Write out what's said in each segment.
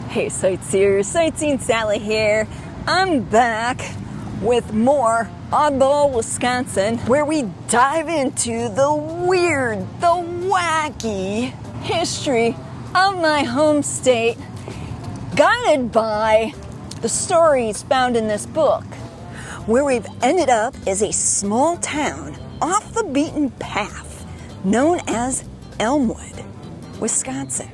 Hey sightseers, Sightseeing Sally here. I'm back with more Oddball Wisconsin, where we dive into the weird, the wacky history of my home state, guided by the stories found in this book. Where we've ended up is a small town off the beaten path known as Elmwood, Wisconsin.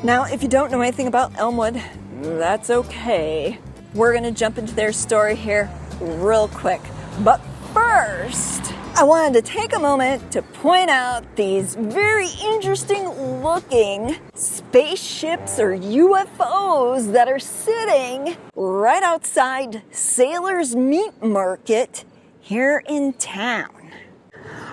Now, if you don't know anything about Elmwood, that's okay. We're gonna jump into their story here real quick. But first, I wanted to take a moment to point out these very interesting looking spaceships or UFOs that are sitting right outside Sailor's Meat Market here in town.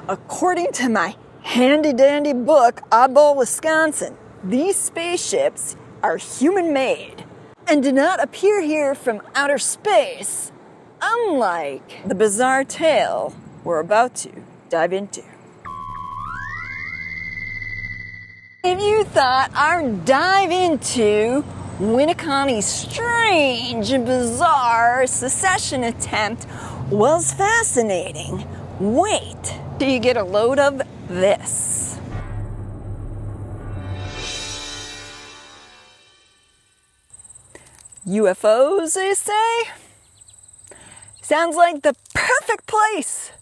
According to my handy dandy book, Oddball Wisconsin, these spaceships are human-made and do not appear here from outer space, unlike the bizarre tale we're about to dive into. If you thought our dive into Winneconne's strange and bizarre secession attempt was fascinating, wait till you get a load of this. UFOs, they say? Sounds like the perfect place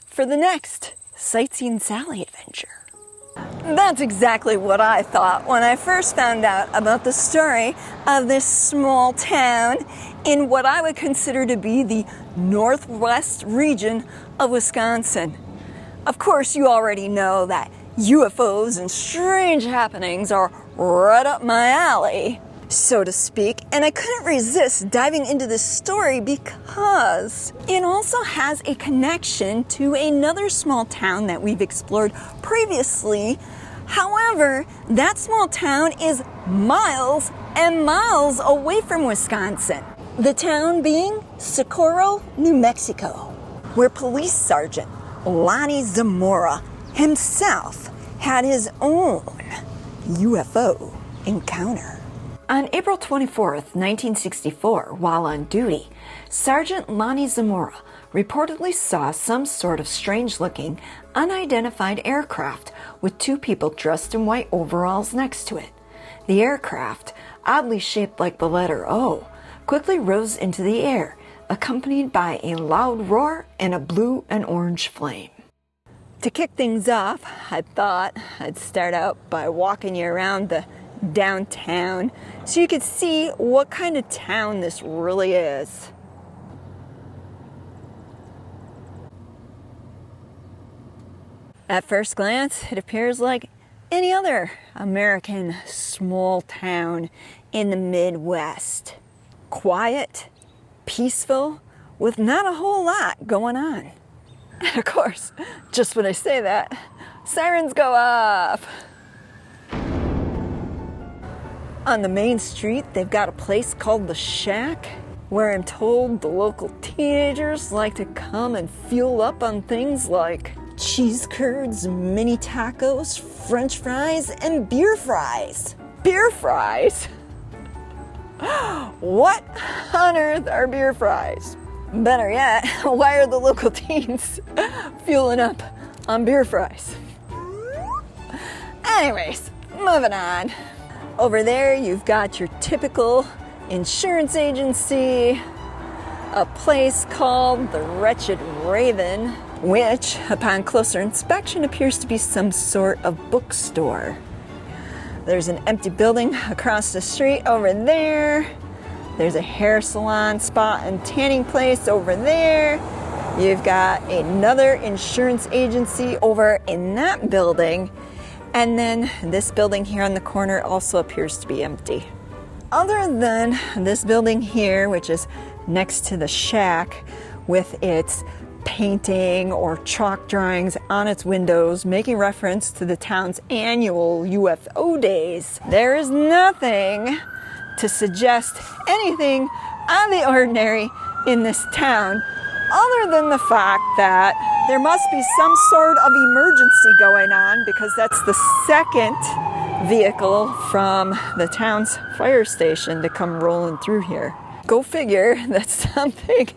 for the next Sightseeing Sally adventure. That's exactly what I thought when I first found out about the story of this small town in what I would consider to be the northwest region of Wisconsin. Of course, you already know that UFOs and strange happenings are right up my alley, so to speak, and I couldn't resist diving into this story because it also has a connection to another small town that we've explored previously. However, that small town is miles and miles away from Wisconsin. The town being Socorro, New Mexico, where Police Sergeant Lonnie Zamora himself had his own UFO encounter. On April 24th, 1964, while on duty, Sergeant Lonnie Zamora reportedly saw some sort of strange-looking, unidentified aircraft with two people dressed in white overalls next to it. The aircraft, oddly shaped like the letter O, quickly rose into the air, accompanied by a loud roar and a blue and orange flame. To kick things off, I thought I'd start out by walking you around the downtown so you could see what kind of town this really is. At first glance, it appears like any other American small town in the Midwest. Quiet, peaceful, with not a whole lot going on. And of course, just when I say that, sirens go off. On the main street, they've got a place called The Shack, where I'm told the local teenagers like to come and fuel up on things like cheese curds, mini tacos, french fries, and beer fries. Beer fries? What on earth are beer fries? Better yet, why are the local teens fueling up on beer fries? Anyways, moving on. Over there, you've got your typical insurance agency, a place called the Wretched Raven, which, upon closer inspection, appears to be some sort of bookstore. There's an empty building across the street over there. There's a hair salon, spa, and tanning place over there. You've got another insurance agency over in that building. And then this building here on the corner also appears to be empty. Other than this building here, which is next to the shack with its painting or chalk drawings on its windows making reference to the town's annual UFO days, there is nothing to suggest anything out of the ordinary in this town, other than the fact that there must be some sort of emergency going on, because that's the second vehicle from the town's fire station to come rolling through here. Go figure that something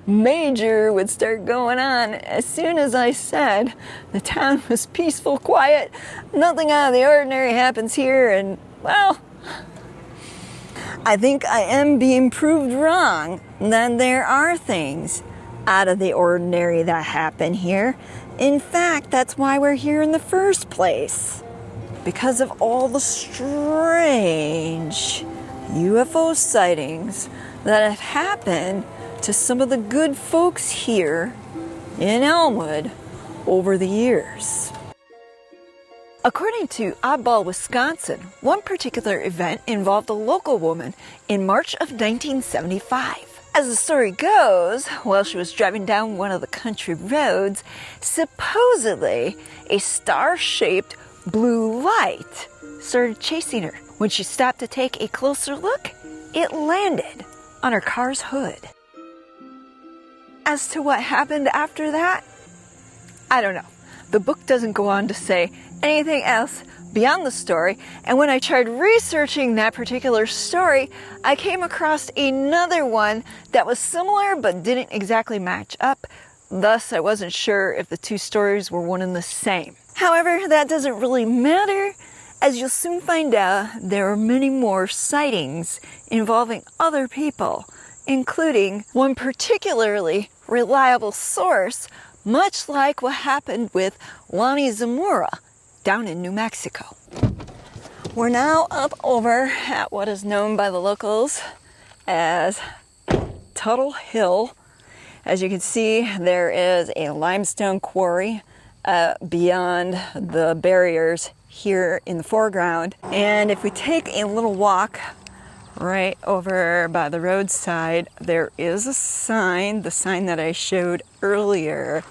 major would start going on as soon as I said the town was peaceful, quiet, nothing out of the ordinary happens here, and well, I think I am being proved wrong that there are things out of the ordinary that happen here. In fact, that's why we're here in the first place. Because of all the strange UFO sightings that have happened to some of the good folks here in Elmwood over the years. According to Oddball Wisconsin, one particular event involved a local woman in March of 1975. As the story goes, while she was driving down one of the country roads, supposedly a star-shaped blue light started chasing her. When she stopped to take a closer look, it landed on her car's hood. As to what happened after that, I don't know. The book doesn't go on to say anything else beyond the story, and when I tried researching that particular story, I came across another one that was similar but didn't exactly match up. Thus, I wasn't sure if the two stories were one and the same. However, that doesn't really matter. As you'll soon find out, there are many more sightings involving other people, including one particularly reliable source, much like what happened with Lonnie Zamora down in New Mexico. We're now up over at what is known by the locals as Tuttle Hill. As you can see, there is a limestone quarry beyond the barriers here in the foreground. And if we take a little walk right over by the roadside, there is a sign, the sign that I showed earlier,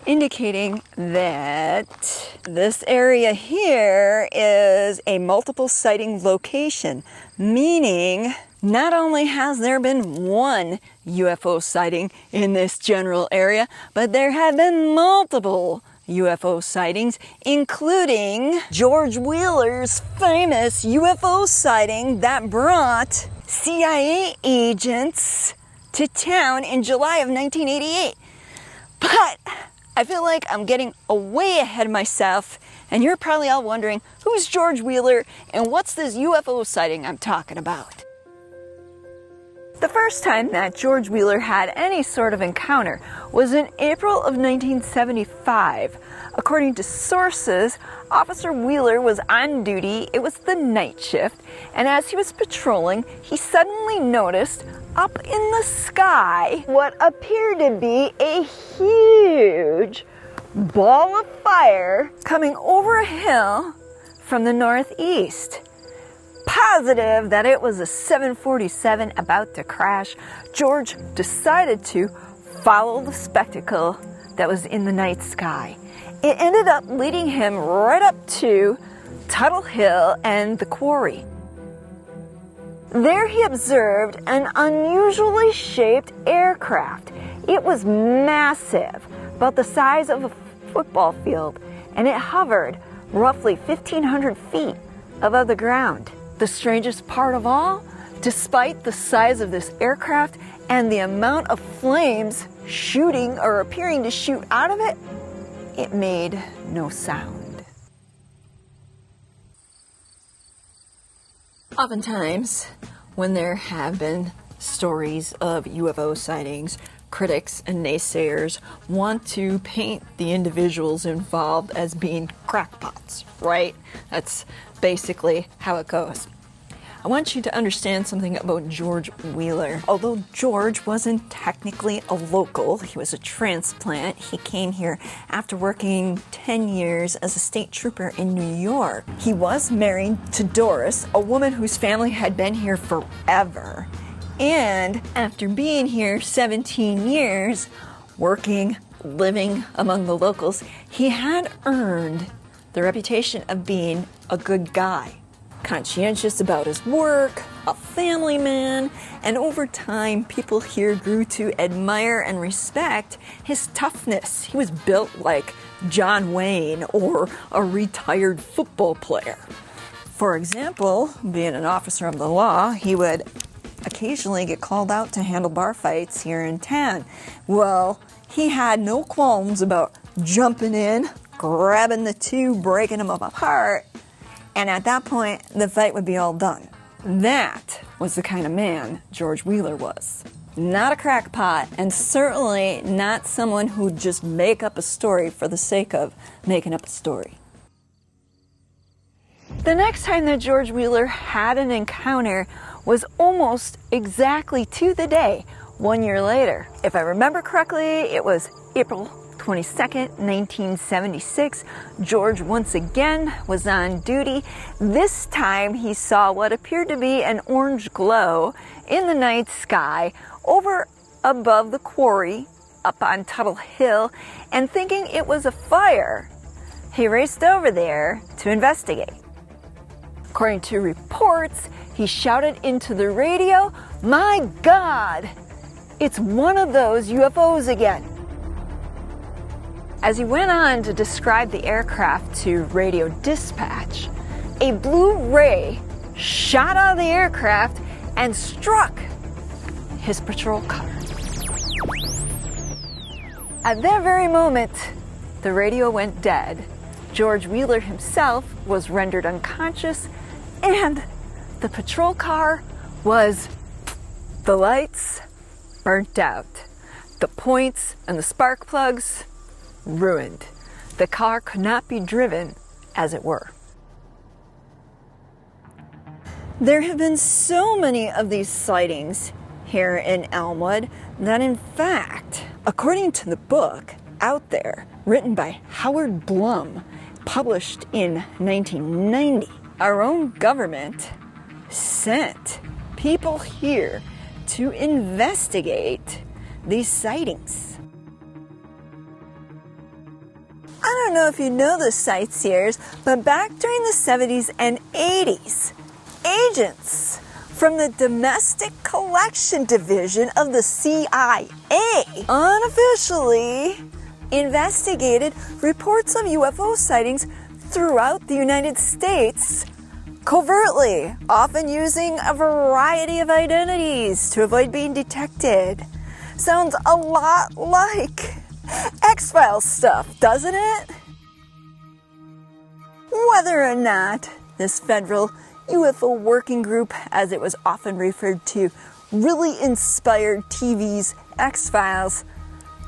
indicating that this area here is a multiple sighting location, meaning not only has there been one UFO sighting in this general area, but there have been multiple UFO sightings, including George Wheeler's famous UFO sighting that brought CIA agents to town in July of 1988. But I feel like I'm getting way ahead of myself, and you're probably all wondering, who's George Wheeler and what's this UFO sighting I'm talking about? The first time that George Wheeler had any sort of encounter was in April of 1975. According to sources, Officer Wheeler was on duty. It was the night shift, and as he was patrolling, he suddenly noticed up in the sky what appeared to be a huge ball of fire coming over a hill from the northeast. Positive that it was a 747 about to crash, George decided to follow the spectacle that was in the night sky. It ended up leading him right up to Tuttle Hill and the quarry. There he observed an unusually shaped aircraft. It was massive, about the size of a football field, and it hovered roughly 1,500 feet above the ground. The strangest part of all, despite the size of this aircraft and the amount of flames shooting or appearing to shoot out of it, it made no sound. Oftentimes, when there have been stories of UFO sightings, critics and naysayers want to paint the individuals involved as being crackpots, right? That's basically how it goes. I want you to understand something about George Wheeler. Although George wasn't technically a local, he was a transplant. He came here after working 10 years as a state trooper in New York. He was married to Doris, a woman whose family had been here forever. And after being here 17 years, working, living among the locals, he had earned the reputation of being a good guy. Conscientious about his work, a family man, and over time, people here grew to admire and respect his toughness. He was built like John Wayne or a retired football player. For example, being an officer of the law, he would occasionally get called out to handle bar fights here in town. Well, he had no qualms about jumping in, grabbing the two, breaking them up apart, and at that point, the fight would be all done. That was the kind of man George Wheeler was. Not a crackpot, and certainly not someone who'd just make up a story for the sake of making up a story. The next time that George Wheeler had an encounter was almost exactly to the day, 1 year later. If I remember correctly, it was April 22nd, 1976. George once again was on duty. This time he saw what appeared to be an orange glow in the night sky over above the quarry up on Tuttle Hill, and thinking it was a fire, he raced over there to investigate. According to reports, he shouted into the radio, "My God, it's one of those UFOs again." As he went on to describe the aircraft to radio dispatch, a blue ray shot out of the aircraft and struck his patrol car. At that very moment, the radio went dead. George Wheeler himself was rendered unconscious, and the patrol car was, the lights burnt out, the points and the spark plugs ruined. The car could not be driven, as it were. There have been so many of these sightings here in Elmwood that, in fact, according to the book Out There, written by Howard Blum, published in 1990, our own government sent people here to investigate these sightings. I don't know if you know this, sightseers, but back during the 70s and 80s, agents from the Domestic Collection Division of the CIA unofficially investigated reports of UFO sightings throughout the United States covertly, often using a variety of identities to avoid being detected. Sounds a lot like X-Files stuff, doesn't it? Whether or not this federal UFO working group, as it was often referred to, really inspired TV's X-Files,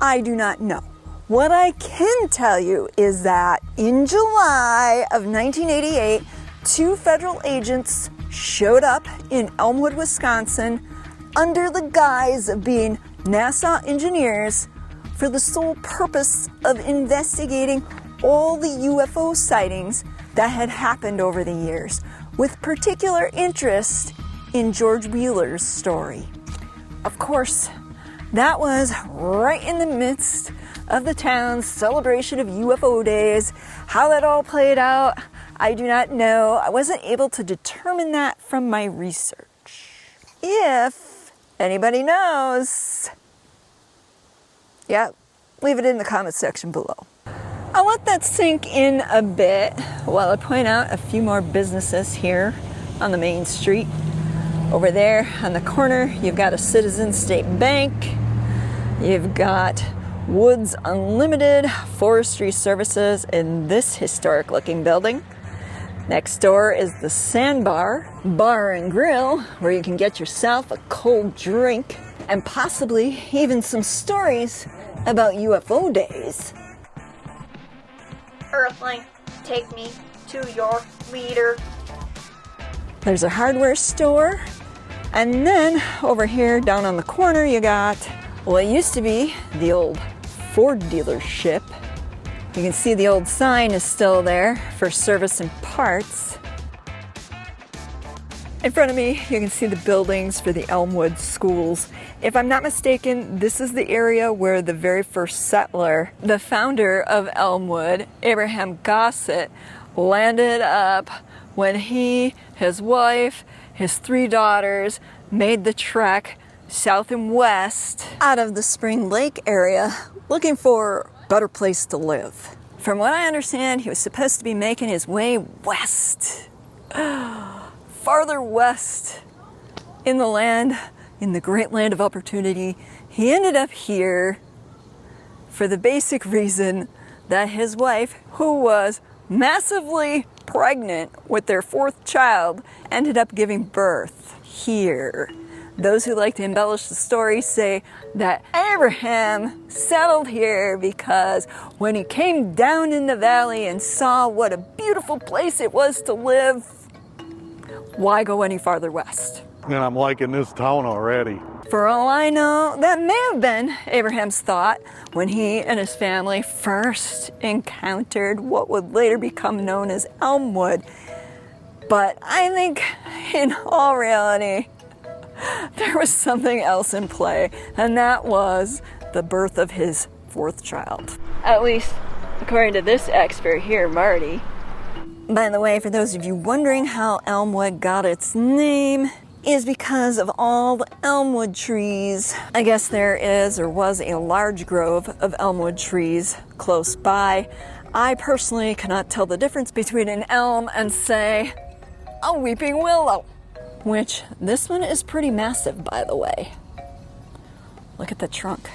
I do not know. What I can tell you is that in July of 1988, 2 federal agents showed up in Elmwood, Wisconsin, under the guise of being NASA engineers for the sole purpose of investigating all the UFO sightings that had happened over the years, with particular interest in George Wheeler's story. Of course, that was right in the midst of the town's celebration of UFO days. How that all played out, I do not know. I wasn't able to determine that from my research. If anybody knows, yeah, leave it in the comment section below. I'll let that sink in a bit while I point out a few more businesses here on the main street. Over there on the corner, you've got a Citizen State Bank. You've got Woods Unlimited Forestry Services in this historic looking building. Next door is the Sandbar Bar and Grill, where you can get yourself a cold drink and possibly even some stories about UFO days. Earthling, take me to your leader. There's a hardware store, and then over here down on the corner you got what used to be the old Ford dealership. You can see the old sign is still there for service and parts. In front of me, you can see the buildings for the Elmwood schools. If I'm not mistaken, this is the area where the very first settler, the founder of Elmwood, Abraham Gossett, landed up when he, his wife, his 3 daughters made the trek south and west out of the Spring Lake area looking for a better place to live. From what I understand, he was supposed to be making his way west. farther west in the land, in the great land of opportunity, he ended up here for the basic reason that his wife, who was massively pregnant with their 4th child, ended up giving birth here. Those who like to embellish the story say that Abraham settled here because when he came down in the valley and saw what a beautiful place it was to live, why go any farther west? And I'm liking this town already. For all I know, that may have been Abraham's thought when he and his family first encountered what would later become known as Elmwood. But I think in all reality, there was something else in play, and that was the birth of his 4th child. At least, according to this expert here, Marty. By the way, for those of you wondering how Elmwood got its name, is because of all the elmwood trees. I guess there is or was a large grove of elmwood trees close by. I personally cannot tell the difference between an elm and, say, a weeping willow. Which, this one is pretty massive, by the way. Look at the trunk.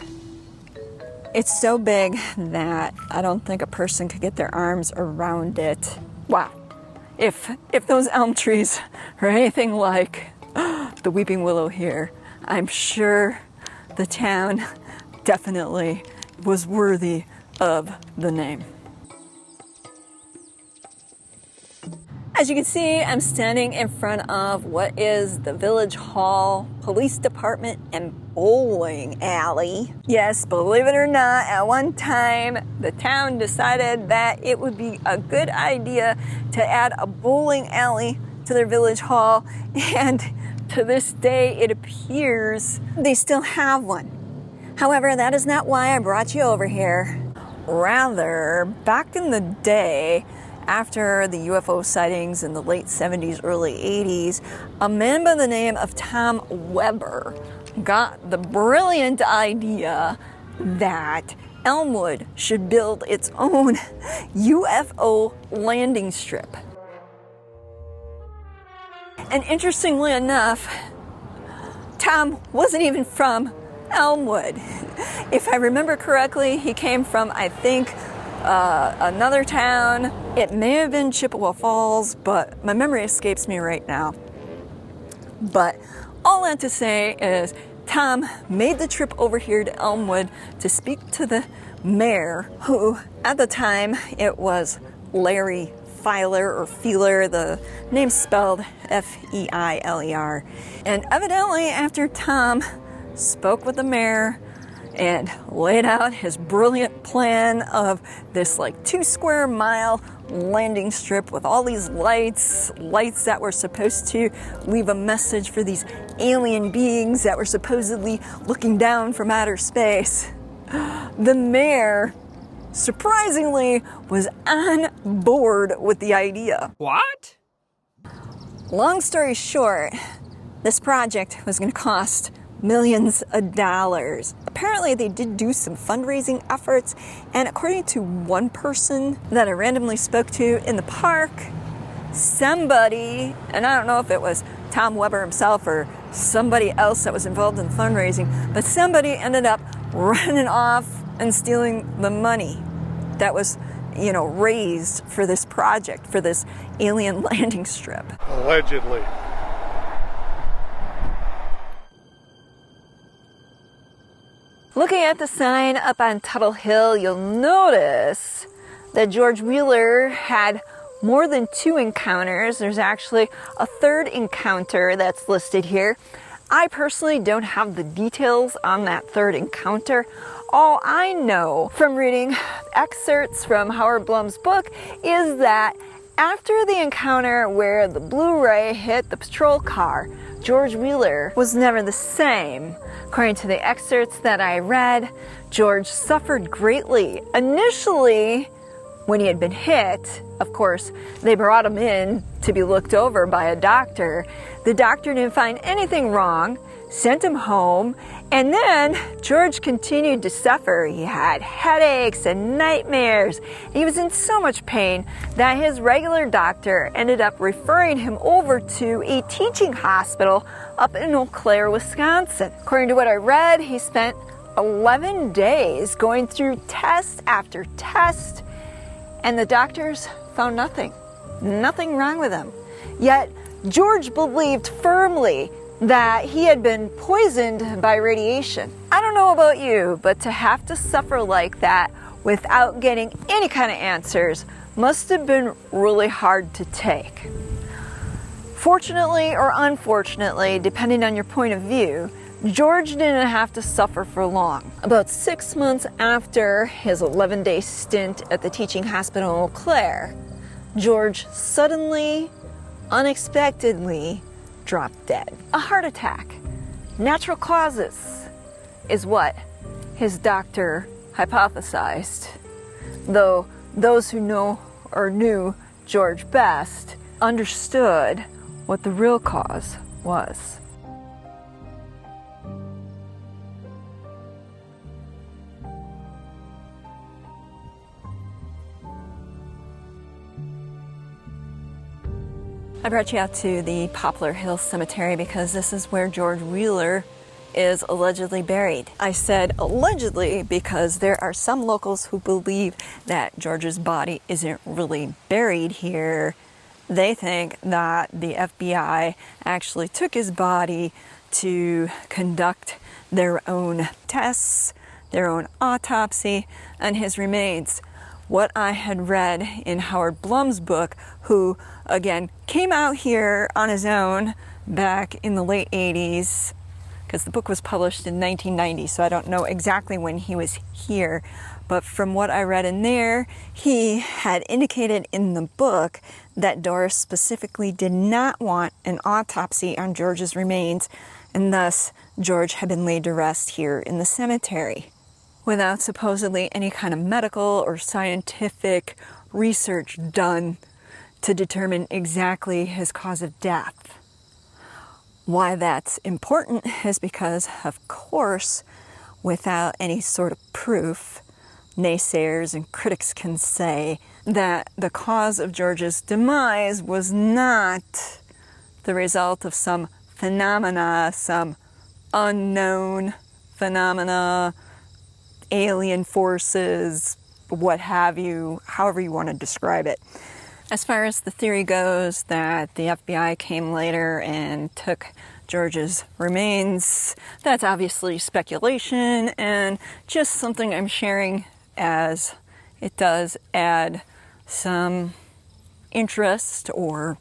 It's so big that I don't think a person could get their arms around it. Wow. If those elm trees are anything like the weeping willow here, I'm sure the town definitely was worthy of the name. As you can see, I'm standing in front of what is the Village Hall, Police Department, and bowling alley. Yes, believe it or not, at one time, the town decided that it would be a good idea to add a bowling alley to their Village Hall, and to this day, it appears they still have one. However, that is not why I brought you over here. Rather, back in the day, after the UFO sightings in the late 70s, early 80s, a man by the name of Tom Weber got the brilliant idea that Elmwood should build its own UFO landing strip. And interestingly enough, Tom wasn't even from Elmwood. If I remember correctly, he came from, I think, another town. It may have been Chippewa Falls, but my memory escapes me right now. But all that to say is Tom made the trip over here to Elmwood to speak to the mayor, who at the time it was Larry Filer or Feeler, the name spelled F-E-I-L-E-R. And evidently after Tom spoke with the mayor and laid out his brilliant plan of this like 2 square mile landing strip with all these lights that were supposed to leave a message for these alien beings that were supposedly looking down from outer space, the mayor surprisingly was on board with the idea. What? Long story short, this project was going to cost millions of dollars. Apparently they did do some fundraising efforts, and according to one person that I randomly spoke to in the park, somebody, and I don't know if it was Tom Weber himself or somebody else that was involved in fundraising, but somebody ended up running off and stealing the money that was, raised for this project, for this alien landing strip. Allegedly. Looking at the sign up on Tuttle Hill, you'll notice that George Wheeler had more than 2 encounters. There's actually a 3rd encounter that's listed here. I personally don't have the details on that 3rd encounter. All I know from reading excerpts from Howard Blum's book is that after the encounter where the Blu-ray hit the patrol car, George Wheeler was never the same. According to the excerpts that I read, George suffered greatly. Initially, When he had been hit, of course, they brought him in to be looked over by a doctor. The doctor didn't find anything wrong, sent him home, and then George continued to suffer. He had headaches and nightmares. He was in so much pain that his regular doctor ended up referring him over to a teaching hospital up in Eau Claire, Wisconsin. According to what I read, he spent 11 days going through test after test, and the doctors found nothing wrong with him. Yet George believed firmly that he had been poisoned by radiation. I don't know about you, but to have to suffer like that without getting any kind of answers must have been really hard to take. Fortunately or unfortunately, depending on your point of view, George didn't have to suffer for long. About 6 months after his 11-day stint at the teaching hospital in Eau Claire, George suddenly, unexpectedly dropped dead. A heart attack. Natural causes is what his doctor hypothesized, though those who know or knew George best understood what the real cause was. I brought you out to the Poplar Hill Cemetery because this is where George Wheeler is allegedly buried. I said allegedly because there are some locals who believe that George's body isn't really buried here. They think that the FBI actually took his body to conduct their own tests, their own autopsy on his remains. What I had read in Howard Blum's book, who again came out here on his own back in the late 80s, because the book was published in 1990, so I don't know exactly when he was here, but from what I read in there, he had indicated in the book that Doris specifically did not want an autopsy on George's remains, and thus George had been laid to rest here in the cemetery without supposedly any kind of medical or scientific research done to determine exactly his cause of death. Why that's important is because, of course, without any sort of proof, naysayers and critics can say that the cause of George's demise was not the result of some phenomena, some unknown phenomena, alien forces, what have you, however you want to describe it. As far as the theory goes that the FBI came later and took George's remains, that's obviously speculation and just something I'm sharing as it does add some interest or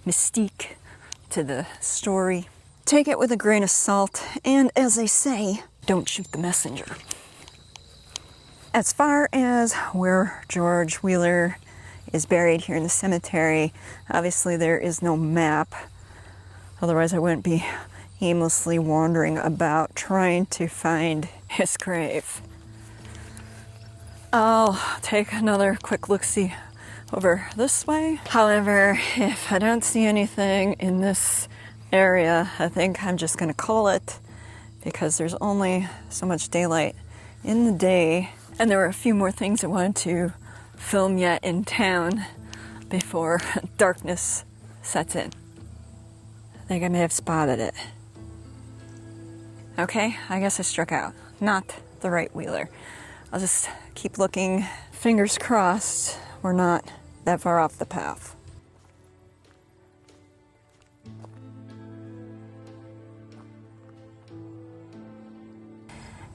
mystique to the story. Take it with a grain of salt, and as they say, don't shoot the messenger. As far as where George Wheeler is buried here in the cemetery, obviously there is no map. Otherwise I wouldn't be aimlessly wandering about trying to find his grave. I'll take another quick look-see over this way. However, if I don't see anything in this area, I think I'm just going to call it, because there's only so much daylight in the day, and there were a few more things I wanted to film yet in town before darkness sets in. I think I may have spotted it. Okay, I guess I struck out. Not the right Wheeler. I'll just keep looking. Fingers crossed we're not that far off the path.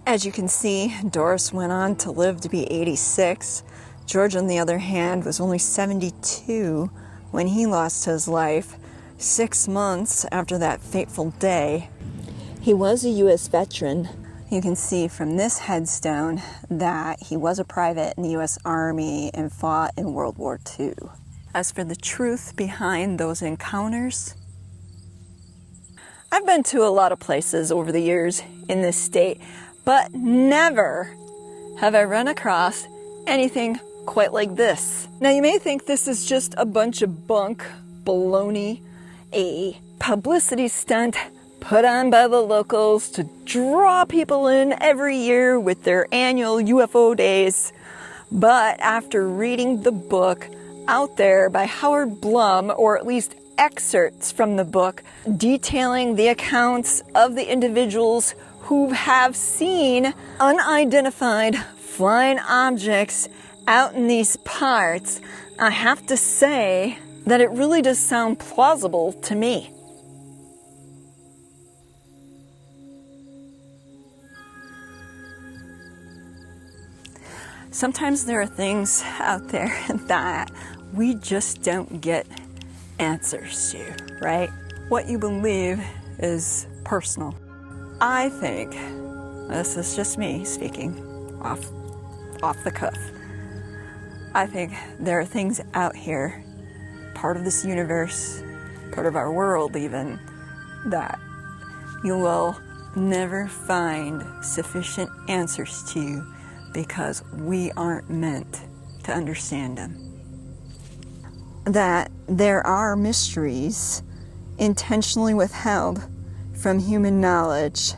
As you can see, Doris went on to live to be 86. George, on the other hand, was only 72 when he lost his life, 6 months after that fateful day. He was a U.S. veteran. You can see from this headstone that he was a private in the U.S. Army and fought in World War II. As for the truth behind those encounters, I've been to a lot of places over the years in this state, but never have I run across anything quite like this. Now you may think this is just a bunch of bunk, baloney, a publicity stunt put on by the locals to draw people in every year with their annual UFO days. But after reading the book Out There by Howard Blum, or at least excerpts from the book detailing the accounts of the individuals who have seen unidentified flying objects out in these parts, I have to say that it really does sound plausible to me. Sometimes there are things out there that we just don't get answers to, right? What you believe is personal. I think, this is just me speaking off the cuff, I think there are things out here, part of this universe, part of our world even, that you will never find sufficient answers to because we aren't meant to understand them. That there are mysteries intentionally withheld from human knowledge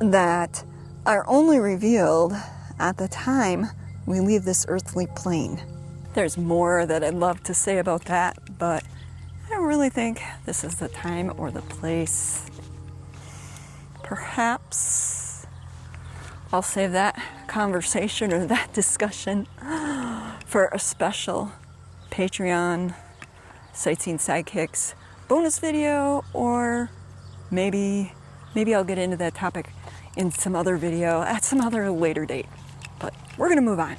that are only revealed at the time we leave this earthly plane. There's more that I'd love to say about that, but I don't really think this is the time or the place. Perhaps I'll save that conversation or that discussion for a special Patreon Sightseeing Sidekicks bonus video, or maybe I'll get into that topic in some other video at some other later date. But we're gonna move on.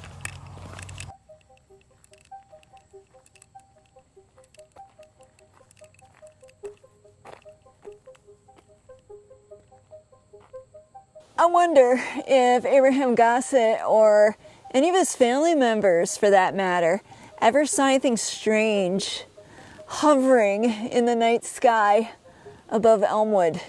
I wonder if Abraham Gossett, or any of his family members for that matter, ever saw anything strange hovering in the night sky above Elmwood.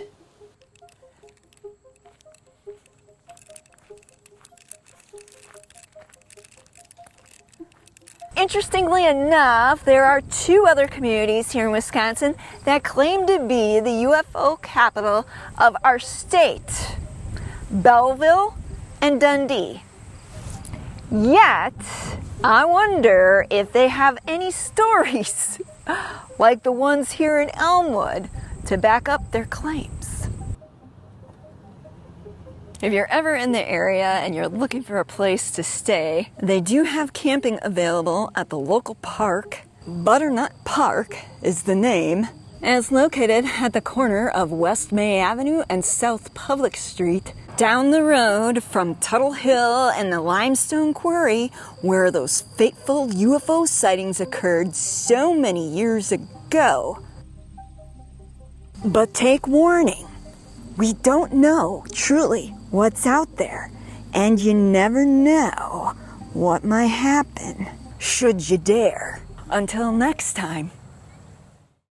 Interestingly enough, there are two other communities here in Wisconsin that claim to be the UFO capital of our state: Belleville and Dundee. Yet, I wonder if they have any stories like the ones here in Elmwood to back up their claims. If you're ever in the area and you're looking for a place to stay, they do have camping available at the local park. Butternut Park is the name, and it's located at the corner of West May Avenue and South Public Street, down the road from Tuttle Hill and the limestone quarry where those fateful UFO sightings occurred so many years ago. But take warning, we don't know truly what's out there, and you never know what might happen should you dare. Until next time.